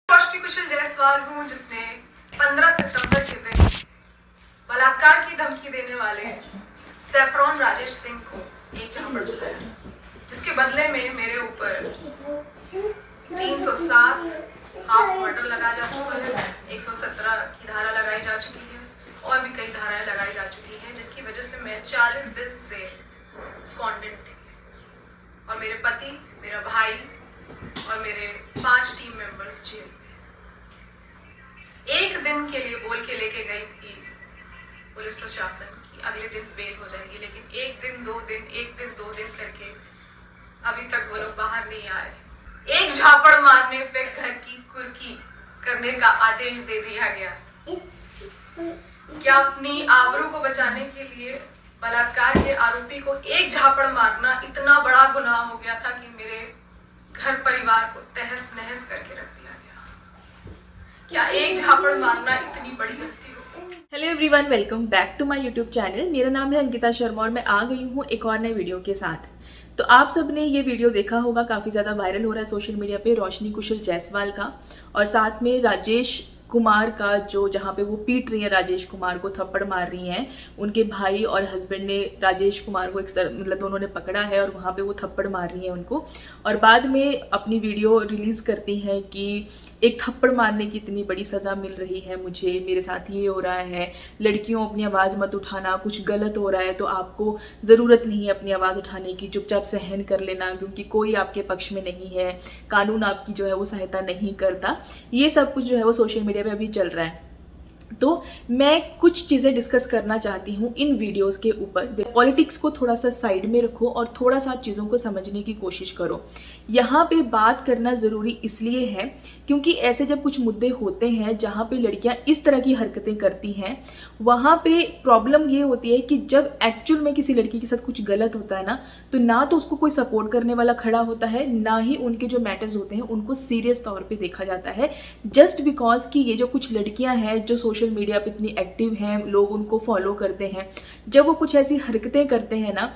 रोशनी कुशल जायसवाल हूँ जिसने 15 सितंबर के दिन बलात्कार की धमकी देने वाले सैफरॉन राजेश सिंह को एक झापड़ चलाया, जिसके बदले में मेरे ऊपर 307 हाफ मर्डर लगाया जा चुका है, 117 की धारा लगाई जा चुकी है और भी कई धाराएं लगाई जा चुकी हैं, जिसकी वजह से मैं 40 दिन से स्कॉन्डेंट थी और मेरे पति, मेरा भाई और मेरे 5 टीम मेंबर्स जेल। एक दिन के लिए बोल के लेके गई थी पुलिस प्रशासन की अगले दिन बेल हो जाएगी, लेकिन एक दिन दो दिन करके अभी तक वो लोग बाहर नहीं आए। एक झापड़ मारने पे घर की कुर्की करने का आदेश दे दिया गया। क्या अपनी आबरू को बचाने के लिए बलात्कार के आरोपी को एक झापड़ मारना इतना बड़ा गुनाह हो गया था कि मेरे घर परिवार को तहस नहस करके रख दिया गया। क्या एक झापड़ मारना इतनी बड़ी गलती हो? Hello everyone, welcome back to my YouTube channel. मेरा नाम है अंकिता शर्मा और मैं आ गई हूँ एक और नए वीडियो के साथ। तो आप सब ने ये वीडियो देखा होगा, काफ़ी ज़्यादा वायरल हो रहा है सोशल मीडिया पे, रोशनी कुशल जायसवाल का और साथ में राजेश कुमार का, जो जहाँ पे वो पीट रही है राजेश कुमार को, थप्पड़ मार रही हैं। उनके भाई और हस्बैंड ने राजेश कुमार को मतलब दोनों ने पकड़ा है और वहाँ पे वो थप्पड़ मार रही हैं उनको, और बाद में अपनी वीडियो रिलीज़ करती हैं कि एक थप्पड़ मारने की इतनी बड़ी सज़ा मिल रही है मुझे, मेरे साथ ये हो रहा है, लड़कियों अपनी आवाज़ मत उठाना, कुछ गलत हो रहा है तो आपको ज़रूरत नहीं है अपनी आवाज़ उठाने की, चुपचाप सहन कर लेना क्योंकि कोई आपके पक्ष में नहीं है, कानून आपकी जो है वो सहायता नहीं करता। ये सब कुछ जो है वो सोशल मीडिया पे अभी चल रहा है। तो मैं कुछ चीज़ें डिस्कस करना चाहती हूँ इन वीडियोस के ऊपर। पॉलिटिक्स को थोड़ा सा साइड में रखो और थोड़ा सा चीज़ों को समझने की कोशिश करो। यहाँ पे बात करना ज़रूरी इसलिए है क्योंकि ऐसे जब कुछ मुद्दे होते हैं जहाँ पे लड़कियाँ इस तरह की हरकतें करती हैं, वहाँ पे प्रॉब्लम ये होती है कि जब एक्चुअल में किसी लड़की के साथ कुछ गलत होता है ना तो उसको कोई सपोर्ट करने वाला खड़ा होता है, ना ही उनके जो मैटर्स होते हैं उनको सीरियस तौर पे देखा जाता है। जस्ट बिकॉज कि ये जो कुछ लड़कियां हैं जो सोशल मीडिया पे इतनी एक्टिव हैं, लोग उनको फॉलो करते हैं, जब वो कुछ ऐसी हरकतें करते हैं ना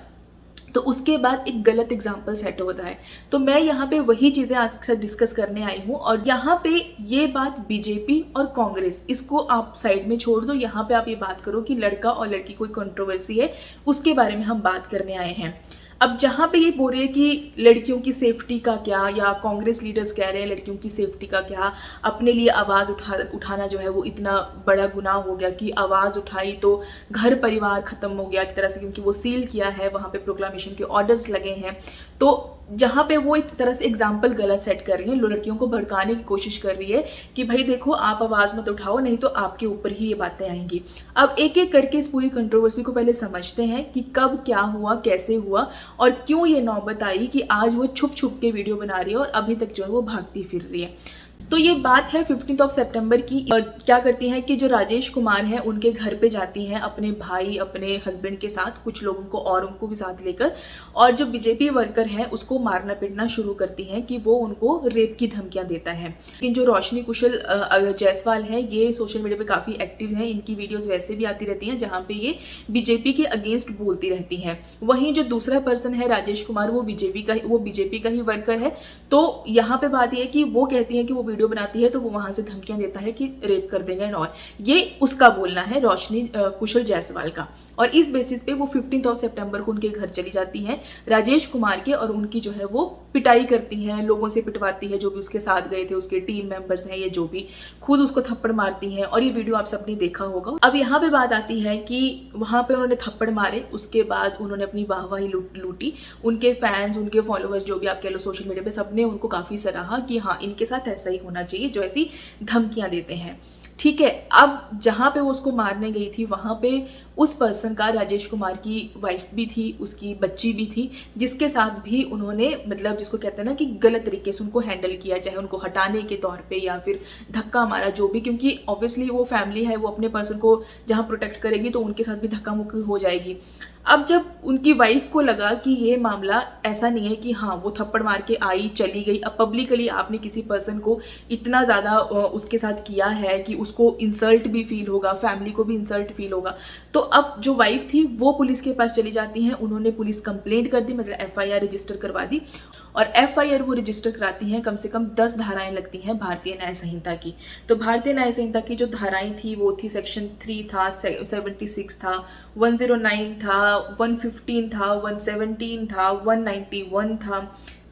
तो उसके बाद एक गलत एग्जाम्पल सेट होता है। तो मैं यहाँ पे वही चीज़ें आज के साथ डिस्कस करने आई हूँ और यहाँ पे ये बात बीजेपी और कांग्रेस, इसको आप साइड में छोड़ दो। यहाँ पे आप ये बात करो कि लड़का और लड़की कोई कंट्रोवर्सी है, उसके बारे में हम बात करने आए हैं। अब जहाँ पे ये बोल रहे हैं कि लड़कियों की सेफ्टी का क्या, या कांग्रेस लीडर्स कह रहे हैं लड़कियों की सेफ्टी का क्या, अपने लिए आवाज़ उठाना जो है वो इतना बड़ा गुनाह हो गया कि आवाज़ उठाई तो घर परिवार ख़त्म हो गया एक तरह से, क्योंकि वो सील किया है, वहाँ पे प्रोक्लामेशन के ऑर्डर्स लगे हैं। तो जहाँ पे वो एक तरह से एग्जाम्पल गलत सेट कर रही है, लड़कियों को भड़काने की कोशिश कर रही है कि भाई देखो आप आवाज़ मत उठाओ नहीं तो आपके ऊपर ही ये बातें आएंगी। अब एक एक करके इस पूरी कंट्रोवर्सी को पहले समझते हैं कि कब क्या हुआ, कैसे हुआ और क्यों ये नौबत आई कि आज वो छुप छुप के वीडियो बना रही है और अभी तक जो है वो भागती फिर रही है। तो ये बात है 15 सितंबर की। और क्या करती हैं कि जो राजेश कुमार हैं उनके घर पे जाती हैं अपने भाई, अपने हस्बैंड के साथ, कुछ लोगों को और उनको भी साथ लेकर, और जो बीजेपी वर्कर है उसको मारना पीटना शुरू करती हैं कि वो उनको रेप की धमकियां देता है। लेकिन जो रोशनी कुशल जायसवाल है ये सोशल मीडिया पे काफ़ी एक्टिव है, इनकी वीडियोज़ वैसे भी आती रहती हैं जहाँ पे ये बीजेपी के अगेंस्ट बोलती रहती हैं। वहीं जो दूसरा पर्सन है राजेश कुमार, वो बीजेपी का ही वर्कर है। तो यहाँ पे बात ये है कि वो कहती है कि वो वीडियो बनाती है तो वो वहां से धमकियां देता है कि रेप कर देंगे और ये उसका बोलना है रोशनी कुशल जायसवाल का। और इस बेसिस पे वो 15 सितंबर को उनके घर चली जाती हैं राजेश कुमार के और उनकी जो है वो पिटाई करती हैं, लोगों से पिटवाती है जो भी उसके साथ गए थे, उसके टीम मेंबर्स हैं, ये जो भी, खुद उसको थप्पड़ मारती हैं और ये वीडियो आप सबने देखा होगा। अब यहाँ पे बात आती है कि वहां पे उन्होंने थप्पड़ मारे, उसके बाद उन्होंने अपनी वाहवाही लूटी, उनके फैंस, उनके फॉलोअर्स जो भी आप कह लो सोशल मीडिया पे, सबने उनको काफी सराहा कि हाँ इनके साथ ऐसा ही होना चाहिए जो ऐसी धमकियां देते हैं। ठीक है। अब जहाँ पे वो उसको मारने गई थी वहाँ पे उस पर्सन का, राजेश कुमार की वाइफ भी थी, उसकी बच्ची भी थी, जिसके साथ भी उन्होंने मतलब जिसको कहते हैं ना कि गलत तरीके से उनको हैंडल किया, चाहे उनको हटाने के तौर पे या फिर धक्का मारा, जो भी, क्योंकि ऑब्वियसली वो फैमिली है, वो अपने पर्सन को जहाँ प्रोटेक्ट करेगी तो उनके साथ भी धक्का मुक्की हो जाएगी। अब जब उनकी वाइफ को लगा कि ये मामला ऐसा नहीं है कि हाँ वो थप्पड़ मार के आई चली गई, अब पब्लिकली आपने किसी पर्सन को इतना ज़्यादा उसके साथ किया है कि उसको इंसल्ट भी फील होगा, फैमिली को भी इंसल्ट फील होगा। तो अब जो वाइफ थी वो पुलिस के पास चली जाती हैं, उन्होंने पुलिस कंप्लेंट कर दी, मतलब FIR रजिस्टर करवा दी, और FIR वो रजिस्टर कराती हैं। कम से कम 10 धाराएं लगती हैं भारतीय न्याय संहिता की। तो भारतीय न्याय संहिता की जो धाराएं थी वो थी सेक्शन 3 था, 76 था, 109 था, 115 था, 117 था, 191 था,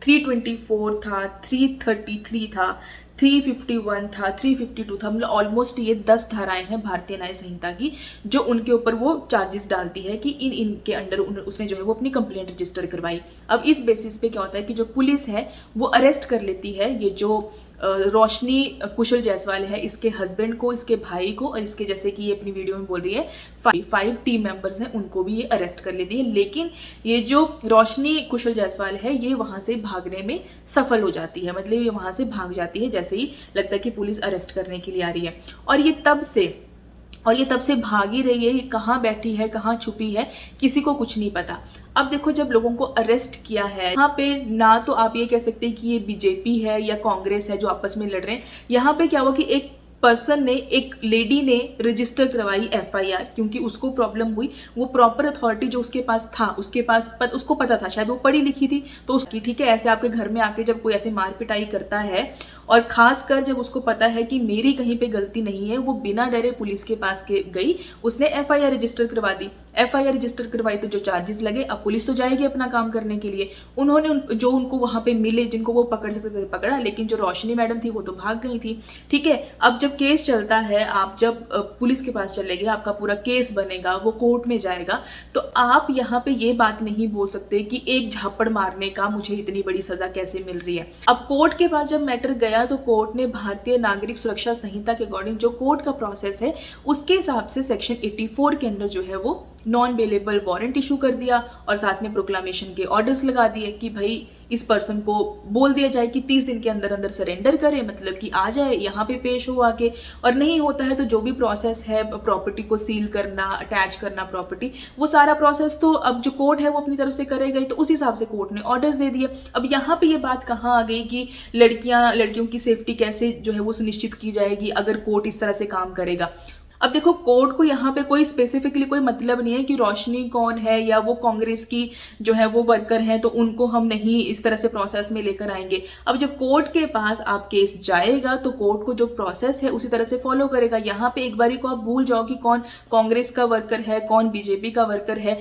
324 था, 333 था, 351 था, 352 था, मतलब ऑलमोस्ट ये 10 धाराएं हैं भारतीय न्याय संहिता की जो उनके ऊपर वो चार्जेस डालती है कि इनके अंडर उसने जो है वो अपनी कंप्लेंट रजिस्टर करवाई। अब इस बेसिस पे क्या होता है कि जो पुलिस है वो अरेस्ट कर लेती है ये जो रोशनी कुशल जायसवाल है, इसके हस्बैंड को, इसके भाई को, और इसके, जैसे कि ये अपनी वीडियो में बोल रही है, 5 टीम मेंबर्स हैं, उनको भी ये अरेस्ट कर लेती है। लेकिन ये जो रोशनी कुशल जायसवाल है ये वहां से भागने में सफल हो जाती है, मतलब ये वहां से भाग जाती है जैसे ही लगता है कि पुलिस अरेस्ट करने के लिए आ रही है। और ये तब से भाग ही रही है, ये कहाँ बैठी है, कहाँ छुपी है, किसी को कुछ नहीं पता। अब देखो, जब लोगों को अरेस्ट किया है यहाँ पे, ना तो आप ये कह सकते हैं कि ये बीजेपी है या कांग्रेस है जो आपस में लड़ रहे हैं। यहाँ पे क्या हुआ कि एक पर्सन ने, एक लेडी ने रजिस्टर करवाई FIR, क्योंकि उसको प्रॉब्लम हुई। वो प्रॉपर अथॉरिटी जो उसके पास था, उसको पता था, शायद वो पढ़ी लिखी थी, तो उसकी, ठीक है, ऐसे आपके घर में आके जब कोई ऐसे मार पिटाई करता है और खासकर जब उसको पता है कि मेरी कहीं पे गलती नहीं है, वो बिना डरे पुलिस के पास गई, उसने FIR रजिस्टर करवा दी। FIR रजिस्टर करवाई तो जो चार्जेस लगे, अब पुलिस तो जाएगी अपना काम करने के लिए। उन्होंने जो उनको वहां पे मिले, जिनको वो पकड़ सकते थे पकड़ा, लेकिन जो रोशनी मैडम थी वो तो भाग गई थी। ठीक है, अब जब केस चलता है, आप जब पुलिस के पास चलेंगे, आपका पूरा केस बनेगा, वो कोर्ट में जाएगा, तो आप यहाँ पे ये बात नहीं बोल सकते कि एक झापड़ मारने का मुझे इतनी बड़ी सजा कैसे मिल रही है। अब कोर्ट के पास जब मैटर गया तो कोर्ट ने भारतीय नागरिक सुरक्षा संहिता के अकॉर्डिंग जो कोर्ट का प्रोसेस है उसके हिसाब से सेक्शन 84 के अंदर जो है वो नॉन बेलेबल वारंट इशू कर दिया, और साथ में प्रोक्लामेशन के ऑर्डर्स लगा दिए कि भाई इस पर्सन को बोल दिया जाए कि 30 दिन के अंदर अंदर सरेंडर करे, मतलब कि आ जाए यहाँ पे पेश हो आके, और नहीं होता है तो जो भी प्रोसेस है, प्रॉपर्टी को सील करना, अटैच करना प्रॉपर्टी, वो सारा प्रोसेस तो अब जो कोर्ट है वो अपनी तरफ से करेगा ही, तो उस हिसाब से कोर्ट ने ऑर्डर्स दे दिए। अब यहाँ पे ये बात कहाँ आ गई कि लड़कियों की सेफ्टी कैसे जो है वो सुनिश्चित की जाएगी अगर कोर्ट इस तरह से काम करेगा। अब देखो, कोर्ट को यहाँ पे कोई स्पेसिफिकली कोई मतलब नहीं है कि रोशनी कौन है या वो कांग्रेस की जो है वो वर्कर है तो उनको हम नहीं इस तरह से प्रोसेस में लेकर आएंगे। अब जब कोर्ट के पास आप केस जाएगा तो कोर्ट को जो प्रोसेस है उसी तरह से फॉलो करेगा। यहाँ पे एक बारी को आप भूल जाओ कि कौन कांग्रेस का वर्कर है, कौन बीजेपी का वर्कर है।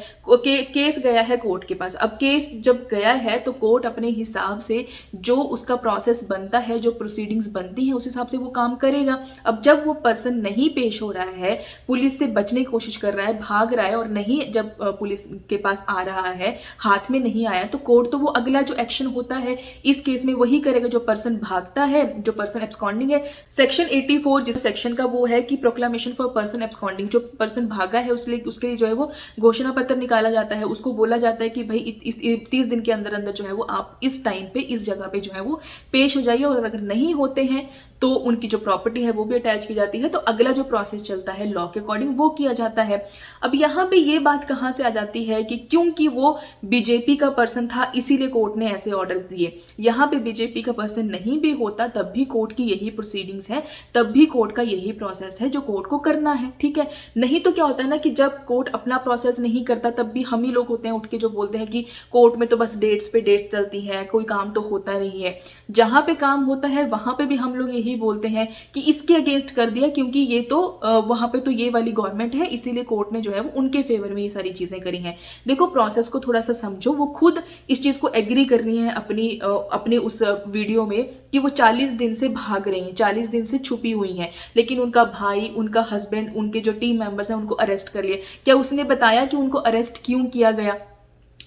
केस गया है कोर्ट के पास, अब केस जब गया है तो कोर्ट अपने हिसाब से जो उसका प्रोसेस बनता है, जो प्रोसीडिंग्स बनती है, उस हिसाब से वो काम करेगा। अब जब वो पर्सन नहीं पेश हो रहा है, पुलिस से बचने की कोशिश कर रहा है, भाग रहा है, और नहीं जब पुलिस के पास आ रहा है, हाथ में नहीं आया, तो कोर्ट तो वो अगला जो एक्शन होता है इस केस में वही करेगा। जो पर्सन भागता है, जो पर्सन एब्सकॉन्डिंग है, सेक्शन 84 जिस सेक्शन का वो है कि प्रोक्लामेशन फॉर पर्सन एब्सकॉन्डिंग, जो पर्सन भागा है उसके लिए जो है वो घोषणा पत्र निकाला जाता है। उसको बोला जाता है कि भाई 30 दिन के अंदर अंदर जो है वो आप इस टाइम पे, इस जगह पे जो है वो पेश हो जाइए, और अगर नहीं होते हैं तो उनकी जो प्रॉपर्टी है वो भी अटैच की जाती है। तो अगला जो प्रोसेस चलता है लॉ के अकॉर्डिंग वो किया जाता है। अब यहाँ पे ये बात कहाँ से आ जाती है कि क्योंकि वो बीजेपी का पर्सन था इसीलिए कोर्ट ने ऐसे ऑर्डर दिए। यहाँ पे बीजेपी का पर्सन नहीं भी होता तब भी कोर्ट की यही प्रोसीडिंग्स है, तब भी कोर्ट का यही प्रोसेस है जो कोर्ट को करना है। ठीक है, नहीं तो क्या होता है ना कि जब कोर्ट अपना प्रोसेस नहीं करता तब भी हम ही लोग होते हैं उठ के जो बोलते हैं कि कोर्ट में तो बस डेट्स पे डेट्स चलती है, कोई काम तो होता नहीं है। जहां पे काम होता है वहां पे भी हम लोग यही बोलते हैं कि इसके अगेंस्ट कर दिया क्योंकि ये तो वहां पे तो ये वाली गवर्नमेंट है, इसीलिए कोर्ट ने जो है वो उनके फेवर में ये सारी चीजें करी हैं। देखो, प्रोसेस को थोड़ा सा समझो। वो खुद इस चीज को एग्री कर रही है अपनी उस वीडियो में कि वो 40 दिन से भाग रही हैं, 40 दिन से छुपी हुई हैं, लेकिन उनका भाई, उनका हस्बैंड, उनके जो टीम मेंबर्स हैं उनको अरेस्ट कर लिए। क्या उसने बताया कि उनको अरेस्ट क्यों किया गया?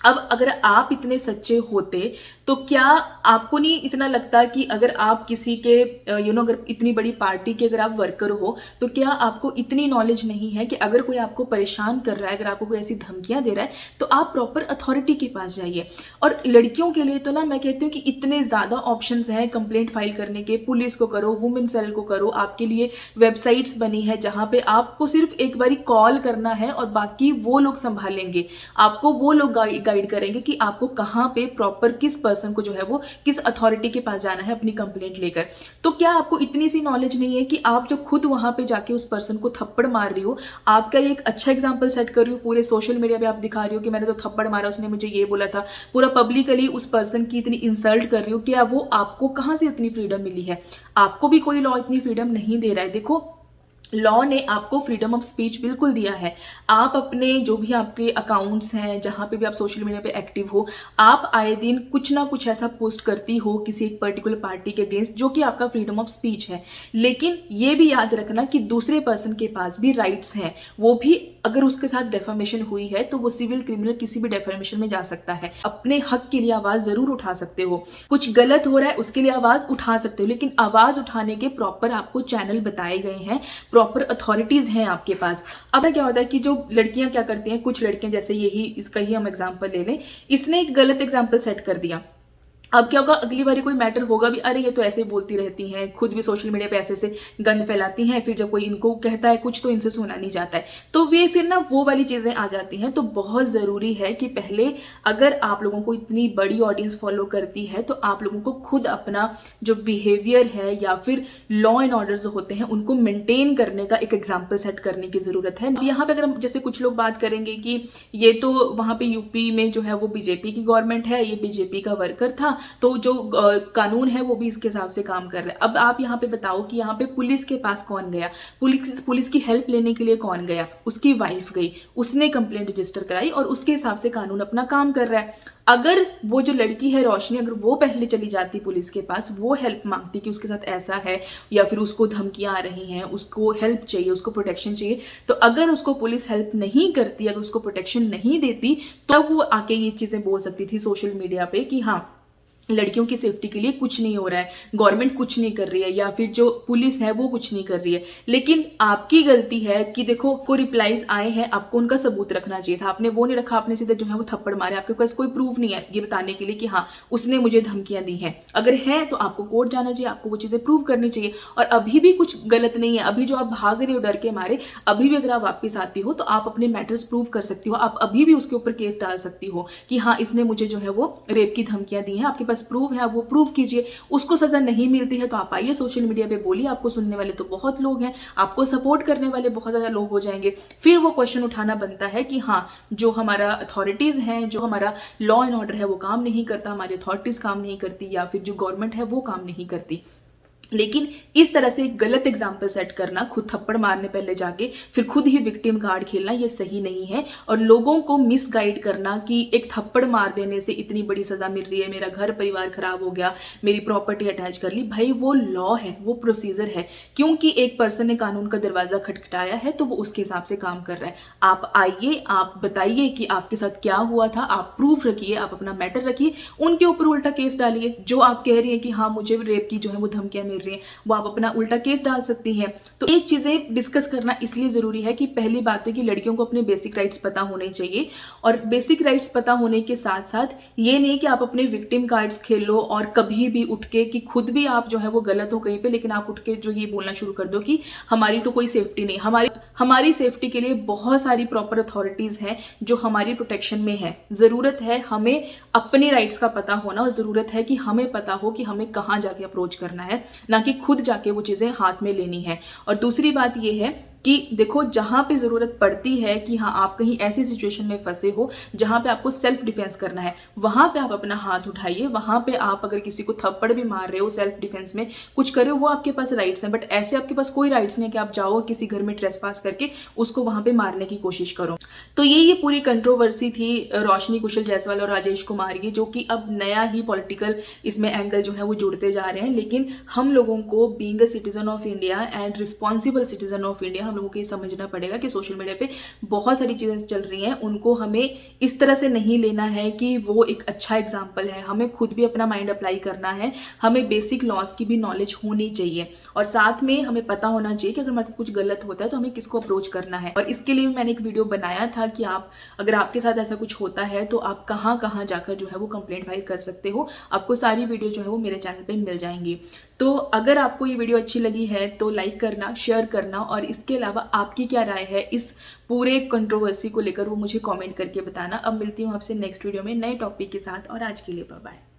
अब अगर आप इतने सच्चे होते तो क्या आपको नहीं इतना लगता कि अगर आप किसी के अगर इतनी बड़ी पार्टी के अगर आप वर्कर हो तो क्या आपको इतनी नॉलेज नहीं है कि अगर कोई आपको परेशान कर रहा है, अगर आपको कोई ऐसी धमकियां दे रहा है तो आप प्रॉपर अथॉरिटी के पास जाइए। और लड़कियों के लिए तो ना मैं कहती हूँ कि इतने ज़्यादा ऑप्शंस हैं कंप्लेंट फाइल करने के। पुलिस को करो, वुमेन सेल को करो, आपके लिए वेबसाइट्स बनी है जहाँ पे आपको सिर्फ एक बारी कॉल करना है और बाकी वो लोग संभालेंगे, आपको वो लोग गाइड करेंगे कि आपको कहाँ पे प्रॉपर किस पर्सन को जो है वो किस अथॉरिटी के पास जाना है अपनी कंप्लेंट लेकर। तो क्या आपको इतनी सी नॉलेज नहीं है कि आप जो खुद वहां पे जाके उस पर्सन को थप्पड़ मार रही हो, आपका ये एक अच्छा एग्जांपल सेट कर रही हो, पूरे सोशल मीडिया पे आप दिखा रही हो कि मैंने तो थप्पड़ मारा, उसने मुझे ये बोला था, पूरा पब्लिकली उस पर्सन की इतनी इंसल्ट कर रही हो, क्या वो आपको कहां से इतनी फ्रीडम मिली है? आपको भी कोई लॉ इतनी फ्रीडम नहीं दे रहा है। देखो, लॉ ने आपको फ्रीडम ऑफ स्पीच बिल्कुल दिया है। आप अपने जो भी आपके अकाउंट्स हैं, जहां पे भी आप सोशल मीडिया पे एक्टिव हो, आप आए दिन कुछ ना कुछ ऐसा पोस्ट करती हो किसी एक पर्टिकुलर पार्टी के अगेंस्ट, जो कि आपका फ्रीडम ऑफ स्पीच है। लेकिन ये भी याद रखना कि दूसरे पर्सन के पास भी राइट्स हैं। वो भी अगर उसके साथ डेफामेशन हुई है तो वो सिविल क्रिमिनल किसी भी डेफामेशन में जा सकता है। अपने हक के लिए आवाज जरूर उठा सकते हो, कुछ गलत हो रहा है उसके लिए आवाज उठा सकते हो, लेकिन आवाज उठाने के प्रॉपर आपको चैनल बताए गए हैं, प्रॉपर अथॉरिटीज हैं आपके पास। अब क्या होता है कि जो लड़कियां क्या करती हैं, कुछ लड़कियां, जैसे यही इसका ही हम एग्जांपल ले लें, इसने एक गलत एग्जांपल सेट कर दिया। अब क्या होगा, अगली बारी कोई मैटर होगा भी, अरे ये तो ऐसे बोलती रहती हैं, खुद भी सोशल मीडिया पे ऐसे से गंद फैलाती हैं, फिर जब कोई इनको कहता है कुछ तो इनसे सुना नहीं जाता है, तो वे फिर ना वो वाली चीजें आ जाती हैं। तो बहुत जरूरी है कि पहले, अगर आप लोगों को इतनी बड़ी ऑडियंस फॉलो करती है तो आप लोगों को खुद अपना जो बिहेवियर है या फिर लॉ एंड ऑर्डर जो होते हैं उनको मेंटेन करने का एक एग्जाम्पल सेट करने की जरूरत है। यहाँ पे अगर हम जैसे कुछ लोग बात करेंगे कि ये तो वहां पे यूपी में जो है वो बीजेपी की गवर्नमेंट है, ये बीजेपी का वर्कर था, तो जो कानून है वो भी इसके हिसाब से काम कर रहा है। अब आप यहाँ पे बताओ कि यहाँ पे पुलिस के पास कौन गया, पुलिस की हेल्प लेने के लिए कौन गया? उसकी वाइफ गई, उसने कंप्लेंट रजिस्टर कराई और उसके हिसाब से कानून अपना काम कर रहा है। अगर वो जो लड़की है रोशनी, अगर वो पहले चली जाती पुलिस के पास, वो हेल्प मांगती कि उसके साथ ऐसा है या फिर उसको धमकियां आ रही हैं, उसको हेल्प चाहिए, उसको प्रोटेक्शन चाहिए, तो अगर उसको पुलिस हेल्प नहीं करती, अगर उसको प्रोटेक्शन नहीं देती, तब वो आके ये चीजें बोल सकती थी सोशल मीडिया पे कि हाँ, लड़कियों की सेफ्टी के लिए कुछ नहीं हो रहा है, गवर्नमेंट कुछ नहीं कर रही है, या फिर जो पुलिस है वो कुछ नहीं कर रही है। लेकिन आपकी गलती है कि देखो, को रिप्लाईज आए हैं, आपको उनका सबूत रखना चाहिए था, आपने वो नहीं रखा, आपने सीधे जो है वो थप्पड़ मारे। आपके पास कोई प्रूफ नहीं है ये बताने के लिए कि हाँ उसने मुझे धमकियां दी हैं। अगर है तो आपको कोर्ट जाना चाहिए, आपको वो चीजें प्रूव करनी चाहिए। और अभी भी कुछ गलत नहीं है, अभी जो आप भाग रहे हो डर के मारे, अभी भी अगर आप वापिस आती हो तो आप अपने मैटर्स प्रूव कर सकती हो, आप अभी भी उसके ऊपर केस डाल सकती हो कि हाँ इसने मुझे जो है वो रेप की धमकियां दी हैं। आपके पास प्रूफ है, वो प्रूफ कीजिए। उसको सजा नहीं मिलती है तो आप आइए सोशल मीडिया पे बोलिए, आपको सुनने वाले तो बहुत लोग हैं, आपको सपोर्ट करने वाले बहुत ज्यादा लोग हो जाएंगे। फिर वो क्वेश्चन उठाना बनता है कि हाँ, जो हमारा अथॉरिटीज हैं, जो हमारा लॉ एंड ऑर्डर है वो काम नहीं करता, हमारी अथॉरिटीज काम नहीं करती, या फिर जो गवर्नमेंट है वो काम नहीं करती। लेकिन इस तरह से गलत एग्जाम्पल सेट करना, खुद थप्पड़ मारने पहले जाके फिर खुद ही विक्टिम कार्ड खेलना, ये सही नहीं है। और लोगों को मिसगाइड करना कि एक थप्पड़ मार देने से इतनी बड़ी सजा मिल रही है, मेरा घर परिवार खराब हो गया, मेरी प्रॉपर्टी अटैच कर ली, भाई वो लॉ है, वो प्रोसीजर है। क्योंकि एक पर्सन ने कानून का दरवाजा खटखटाया है तो वो उसके हिसाब से काम कर रहा है। आप आइए, आप बताइए कि आपके साथ क्या हुआ था, आप प्रूफ रखिए, आप अपना मैटर रखिए, उनके ऊपर उल्टा केस डालिए। जो आप कह रही है कि हाँ मुझे रेप की जो है वो धमकियां मिल रही है, वो आप अपना उल्टा केस डाल सकती हैं। तो एक चीजें डिस्कस करना इसलिए जरूरी है कि पहली बात है कि लड़कियों को अपने बेसिक राइट्स पता होने चाहिए। और बेसिक राइट्स पता होने के साथ साथ ये नहीं कि आप अपने विक्टिम कार्ड्स खेलो और कभी भी उठ के कि खुद भी आप जो है वो गलत हो कहीं पे, लेकिन आप उठ के जो ये बोलना शुरू कर दो कि हमारी तो कोई सेफ्टी नहीं। हमारी सेफ्टी के लिए बहुत सारी प्रॉपर अथॉरिटीज हैं जो हमारी प्रोटेक्शन में है। जरूरत है हमें अपने राइट्स का पता होना, और जरूरत है कि हमें पता हो कि हमें कहाँ जाके अप्रोच करना है, ना कि खुद जाके वो चीजें हाथ में लेनी है। और दूसरी बात ये है कि देखो, जहां पे जरूरत पड़ती है कि हाँ आप कहीं ऐसी सिचुएशन में फंसे हो जहां पे आपको सेल्फ डिफेंस करना है, वहां पे आप अपना हाथ उठाइए। वहां पे आप अगर किसी को थप्पड़ भी मार रहे हो, सेल्फ डिफेंस में कुछ कर रहे हो, वो आपके पास राइट्स हैं। बट ऐसे आपके पास कोई राइट्स नहीं है कि आप जाओ किसी घर में ट्रेसपास करके उसको वहां पे मारने की कोशिश करो। तो ये पूरी कंट्रोवर्सी थी रोशनी कुशल जायसवाल और राजेश कुमार की, जो कि अब नया ही पॉलिटिकल इसमें एंगल जो है वो जुड़ते जा रहे हैं। लेकिन हम लोगों को being a citizen of India and responsible citizen of India, हम लोगों को ये समझना पड़ेगा कि सोशल मीडिया पे बहुत सारी चीज़ें चल रही हैं, उनको हमें इस तरह से नहीं लेना है कि वो एक अच्छा एग्जाम्पल है। हमें खुद भी अपना माइंड अप्लाई करना है, हमें बेसिक लॉज की भी नॉलेज होनी चाहिए और साथ में हमें पता होना चाहिए कि अगर हमारे साथ कुछ गलत होता है तो हमें किसको अप्रोच करना है। और इसके लिए मैंने एक वीडियो बनाया था कि आप अगर आपके साथ ऐसा कुछ होता है तो आप कहाँ कहाँ जाकर जो है वो कंप्लेंट फाइल कर सकते हो। आपको सारी वीडियो जो है वो मेरे चैनल पे मिल जाएंगी। तो अगर आपको ये वीडियो अच्छी लगी है तो लाइक करना, शेयर करना और इसके अलावा आपकी क्या राय है इस पूरे कंट्रोवर्सी को लेकर वो मुझे कमेंट करके बताना। अब मिलती हूँ आपसे नेक्स्ट वीडियो में नए टॉपिक के साथ और आज के लिए बाय बाय।